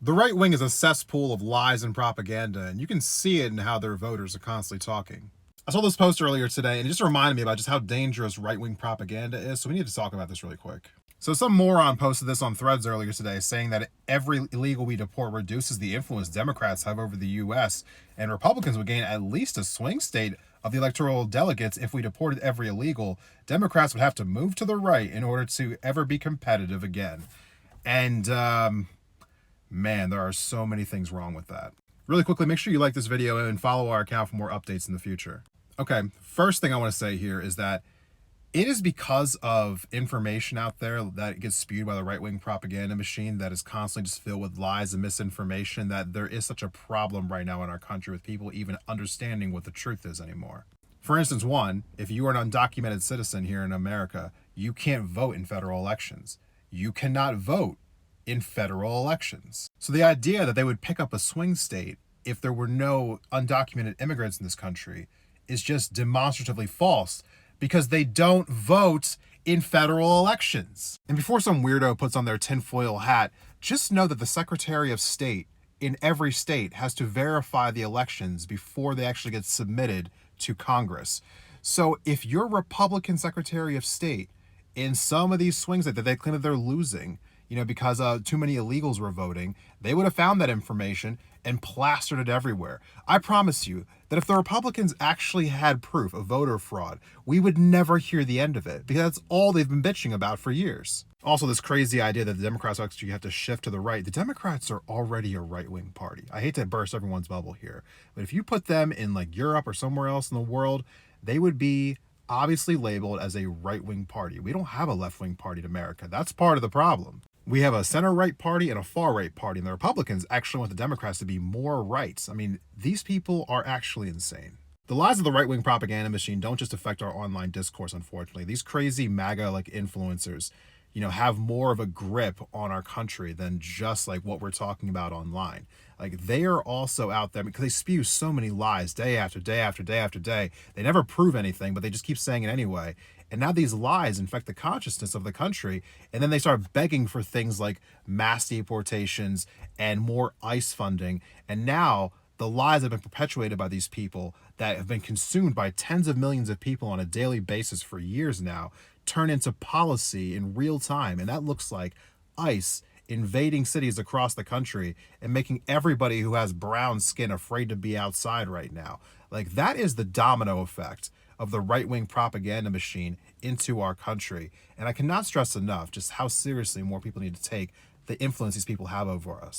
The right wing is a cesspool of lies and propaganda, and you can see it in how their voters are constantly talking. I saw this post earlier today, and it just reminded me about just how dangerous right-wing propaganda is, so we need to talk about this really quick. So some moron posted this on Threads earlier today, saying that every illegal we deport reduces the influence Democrats have over the U.S., and Republicans would gain at least a swing state of the electoral delegates if we deported every illegal. Democrats would have to move to the right in order to ever be competitive again. And, man, there are so many things wrong with that. Really quickly, make sure you like this video and follow our account for more updates in the future. Okay, first thing I want to say here is that it is because of information out there that gets spewed by the right-wing propaganda machine that is constantly just filled with lies and misinformation that there is such a problem right now in our country with people even understanding what the truth is anymore. For instance, one, if you are an undocumented citizen here in America, you can't vote in federal elections. You cannot vote in federal elections. So the idea that they would pick up a swing state if there were no undocumented immigrants in this country is just demonstratively false, because they don't vote in federal elections. And before some weirdo puts on their tinfoil hat, just know that the Secretary of State in every state has to verify the elections before they actually get submitted to Congress. So if your Republican Secretary of State in some of these swings that they claim that they're losing, because too many illegals were voting, they would have found that information and plastered it everywhere. I promise you that if the Republicans actually had proof of voter fraud, we would never hear the end of it, because that's all they've been bitching about for years. Also, this crazy idea that the Democrats actually have to shift to the right. The Democrats are already a right-wing party. I hate to burst everyone's bubble here, but if you put them in like Europe or somewhere else in the world, they would be obviously labeled as a right-wing party. We don't have a left-wing party in America. That's part of the problem. We have a center-right party and a far-right party, and the Republicans actually want the Democrats to be more right. I mean, these people are actually insane. The lies of the right-wing propaganda machine don't just affect our online discourse, unfortunately. These crazy MAGA-like influencers, have more of a grip on our country than just like what we're talking about online. Like, they are also out there because they spew so many lies day after day after day after day. They never prove anything, but they just keep saying it anyway. And now these lies infect the consciousness of the country, and then they start begging for things like mass deportations and more ICE funding. And now the lies have been perpetuated by these people that have been consumed by tens of millions of people on a daily basis for years now turn into policy in real time. And that looks like ICE invading cities across the country and making everybody who has brown skin afraid to be outside right now. Like, that is the domino effect of the right-wing propaganda machine into our country. And I cannot stress enough just how seriously more people need to take the influence these people have over us.